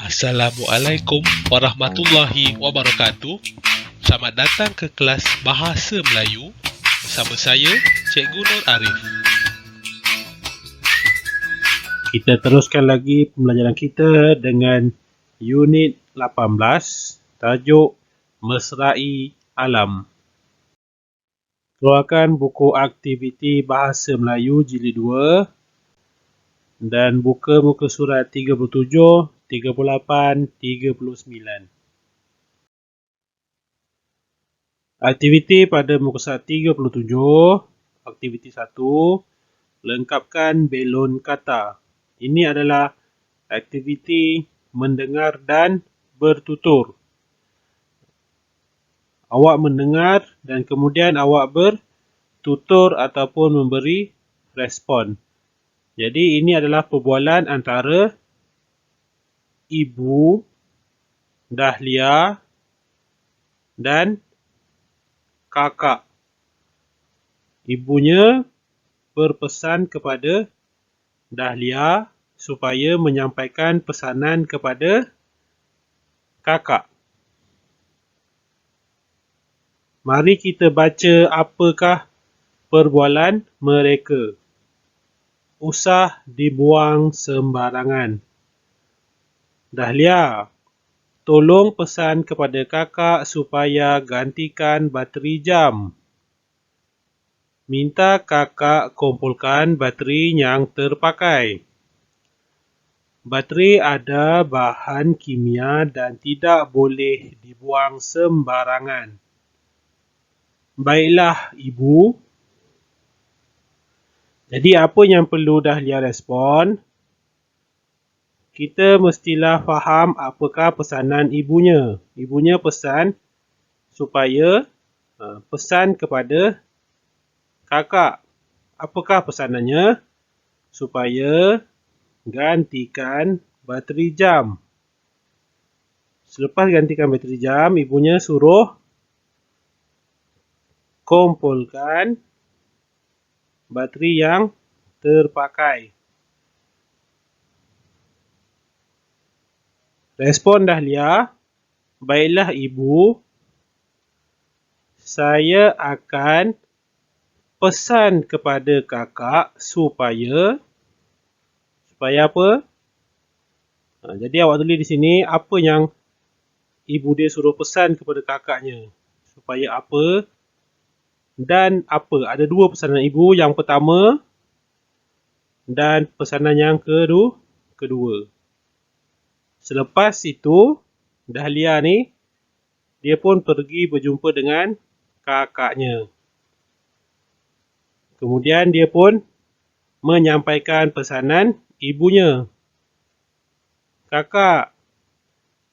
Assalamualaikum warahmatullahi wabarakatuh. Selamat datang ke kelas Bahasa Melayu bersama saya, Cikgu Nur Arif. Kita teruskan lagi pembelajaran kita dengan unit 18, tajuk Mesra'i Alam. Keluarkan buku aktiviti Bahasa Melayu Jilid 2 dan buka muka surat 37, 38, 39. Aktiviti pada muka surat 37, aktiviti 1, lengkapkan belon kata. Ini adalah aktiviti mendengar dan bertutur. Awak mendengar dan kemudian awak bertutur ataupun memberi respon. Jadi ini adalah perbualan antara Ibu Dahlia dan kakak. Ibunya berpesan kepada Dahlia supaya menyampaikan pesanan kepada kakak. Mari kita baca apakah perbualan mereka. Usah dibuang sembarangan. Dahlia, tolong pesan kepada kakak supaya gantikan bateri jam. Minta kakak kumpulkan bateri yang terpakai. Bateri ada bahan kimia dan tidak boleh dibuang sembarangan. Baiklah, Ibu. Jadi apa yang perlu Dahlia respon? Kita mestilah faham apakah pesanan ibunya. Ibunya pesan supaya pesan kepada kakak. Apakah pesanannya? Supaya gantikan bateri jam. Selepas gantikan bateri jam, ibunya suruh kumpulkan bateri yang terpakai. Respon Dahlia, baiklah Ibu, saya akan pesan kepada kakak supaya apa? Jadi awak tulis di sini apa yang ibu dia suruh pesan kepada kakaknya. Supaya apa dan apa. Ada dua pesanan ibu. Yang pertama dan pesanan yang kedua. Selepas itu, Dahlia ni, dia pun pergi berjumpa dengan kakaknya. Kemudian dia pun menyampaikan pesanan ibunya. Kakak,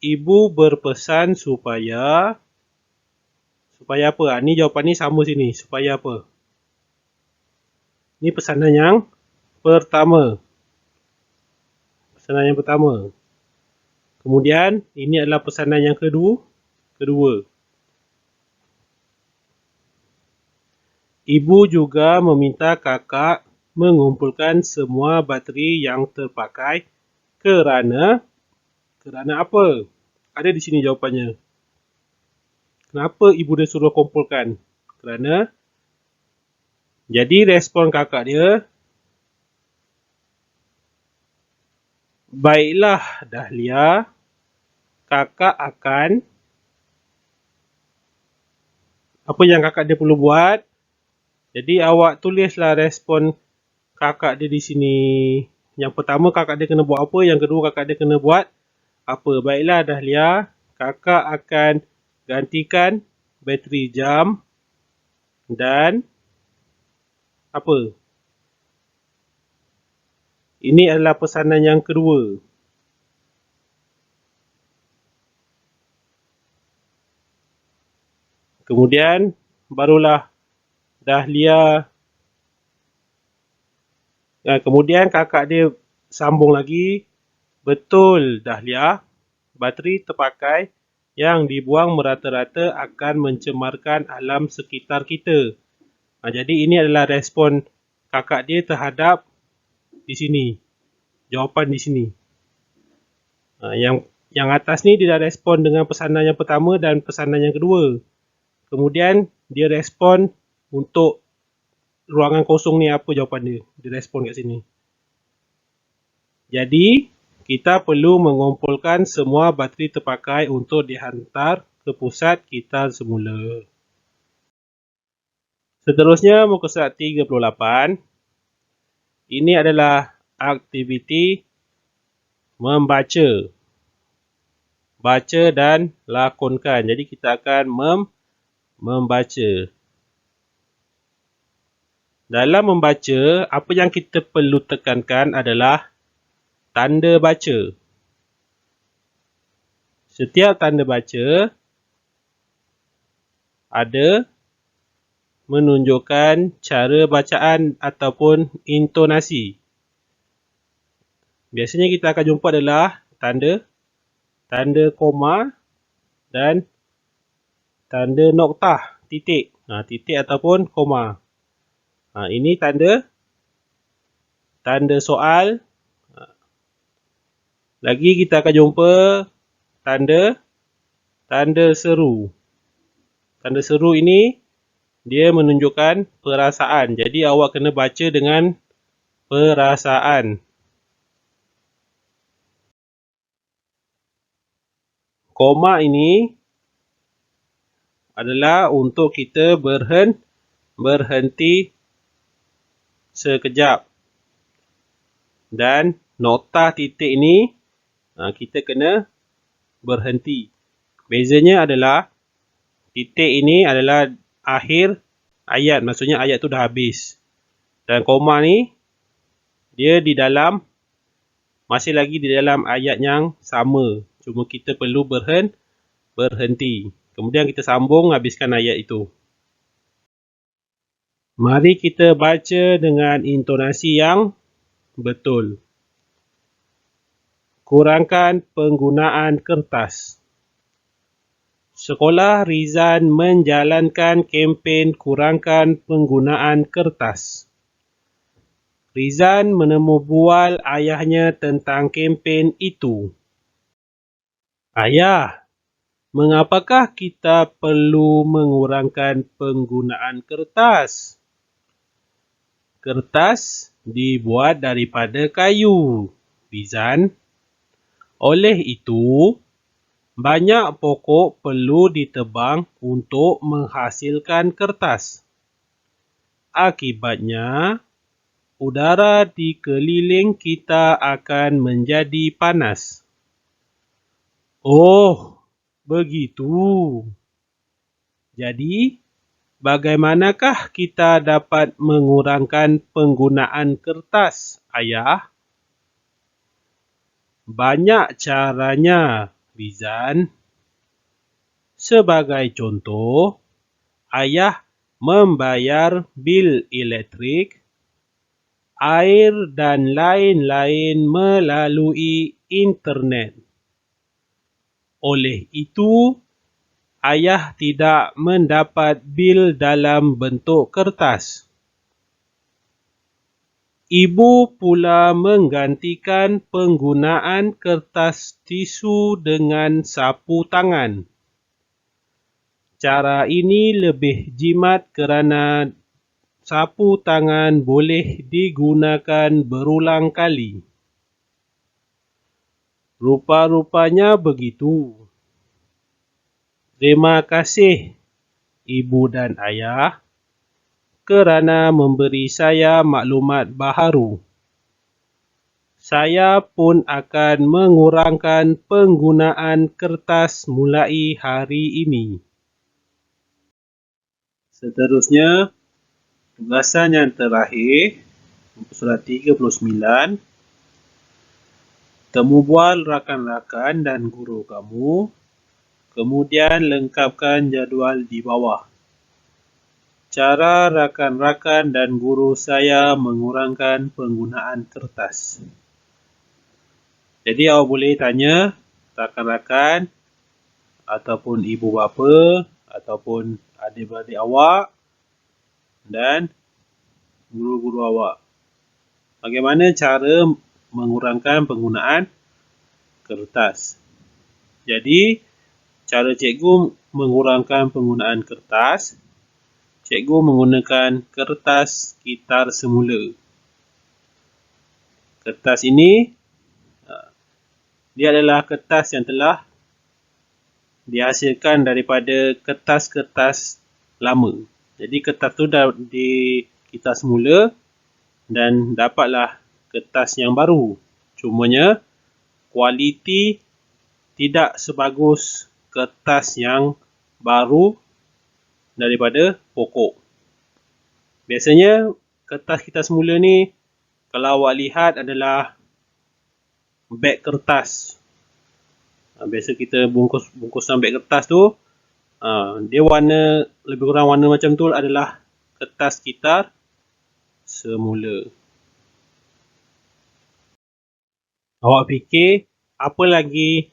ibu berpesan supaya apa? Ni jawapan ni sama sini. Supaya apa? Ni pesanan yang pertama. Pesanan yang pertama. Kemudian, ini adalah pesanan yang kedua. Ibu juga meminta kakak mengumpulkan semua bateri yang terpakai kerana apa? Ada di sini jawapannya. Kenapa ibu dia suruh kumpulkan? Kerana. Jadi respon kakak dia, baiklah Dahlia, kakak akan, apa yang kakak dia perlu buat? Jadi awak tulislah respon kakak dia di sini. Yang pertama kakak dia kena buat apa, yang kedua kakak dia kena buat apa. Baiklah Dahlia, kakak akan gantikan bateri jam dan apa? Ini adalah pesanan yang kedua. Kemudian barulah Dahlia. Kemudian kakak dia sambung lagi. Betul Dahlia, bateri terpakai yang dibuang merata-rata akan mencemarkan alam sekitar kita. Jadi ini adalah respon kakak dia terhadap di sini. Jawapan di sini. Yang atas ni dia dah respon dengan pesanan yang pertama dan pesanan yang kedua. Kemudian dia respon untuk ruangan kosong ni apa jawapan dia. Dia respon kat sini. Jadi kita perlu mengumpulkan semua bateri terpakai untuk dihantar ke pusat kita semula. Seterusnya muka surat 38. Ini adalah aktiviti membaca. Baca dan lakonkan. Jadi kita akan membaca. Dalam membaca, apa yang kita perlu tekankan adalah tanda baca. Setiap tanda baca ada menunjukkan cara bacaan ataupun intonasi. Biasanya kita akan jumpa adalah tanda koma dan tanda noktah, titik. Titik ataupun koma. Ini tanda soal. Lagi kita akan jumpa tanda seru. Tanda seru ini dia menunjukkan perasaan. Jadi awak kena baca dengan perasaan. Koma ini adalah untuk kita berhenti sekejap. Dan nokta titik ini kita kena berhenti. Bezanya adalah titik ini adalah akhir ayat. Maksudnya ayat tu dah habis. Dan koma ni dia masih lagi di dalam ayat yang sama. Cuma kita perlu berhenti. Kemudian kita sambung habiskan ayat itu. Mari kita baca dengan intonasi yang betul. Kurangkan penggunaan kertas. Sekolah Rizan menjalankan kempen kurangkan penggunaan kertas. Rizan menemu bual ayahnya tentang kempen itu. Ayah, mengapakah kita perlu mengurangkan penggunaan kertas? Kertas dibuat daripada kayu, Rizan. Oleh itu, banyak pokok perlu ditebang untuk menghasilkan kertas. Akibatnya, udara di keliling kita akan menjadi panas. Oh, begitu. Jadi, bagaimanakah kita dapat mengurangkan penggunaan kertas, Ayah? Banyak caranya, Rizan. Sebagai contoh, Ayah membayar bil elektrik, air dan lain-lain melalui internet. Oleh itu, Ayah tidak mendapat bil dalam bentuk kertas. Ibu pula menggantikan penggunaan kertas tisu dengan sapu tangan. Cara ini lebih jimat kerana sapu tangan boleh digunakan berulang kali. Rupa-rupanya begitu. Terima kasih, Ibu dan Ayah, kerana memberi saya maklumat baharu. Saya pun akan mengurangkan penggunaan kertas mulai hari ini. Seterusnya, tugasan yang terakhir, surat 39. Temu bual rakan-rakan dan guru kamu, kemudian lengkapkan jadual di bawah. Cara rakan-rakan dan guru saya mengurangkan penggunaan kertas. Jadi awak boleh tanya rakan-rakan ataupun ibu bapa ataupun adik-beradik awak dan guru-guru awak. Bagaimana cara mengurangkan penggunaan kertas? Jadi, cara cikgu mengurangkan penggunaan kertas, cikgu menggunakan kertas kitar semula. Kertas ini, dia adalah kertas yang telah dihasilkan daripada kertas-kertas lama. Jadi kertas tu dah dikitar semula dan dapatlah kertas yang baru. Cumanya kualiti tidak sebagus kertas yang baru daripada pokok. Biasanya kertas kitar semula ni kalau awak lihat adalah beg kertas. Biasa kita bungkusan beg kertas tu, dia warna lebih kurang warna macam tu adalah kertas kitar semula. Awak fikir apa lagi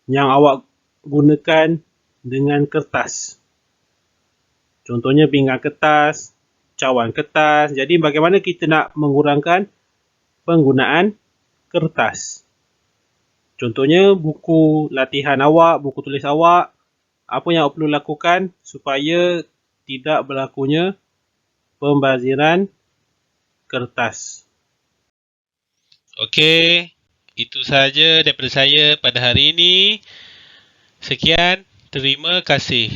yang awak gunakan dengan kertas? Contohnya pinggan kertas, cawan kertas. Jadi bagaimana kita nak mengurangkan penggunaan kertas? Contohnya buku latihan awak, buku tulis awak, apa yang awak perlu lakukan supaya tidak berlakunya pembaziran kertas. Okey, itu sahaja daripada saya pada hari ini. Sekian, terima kasih.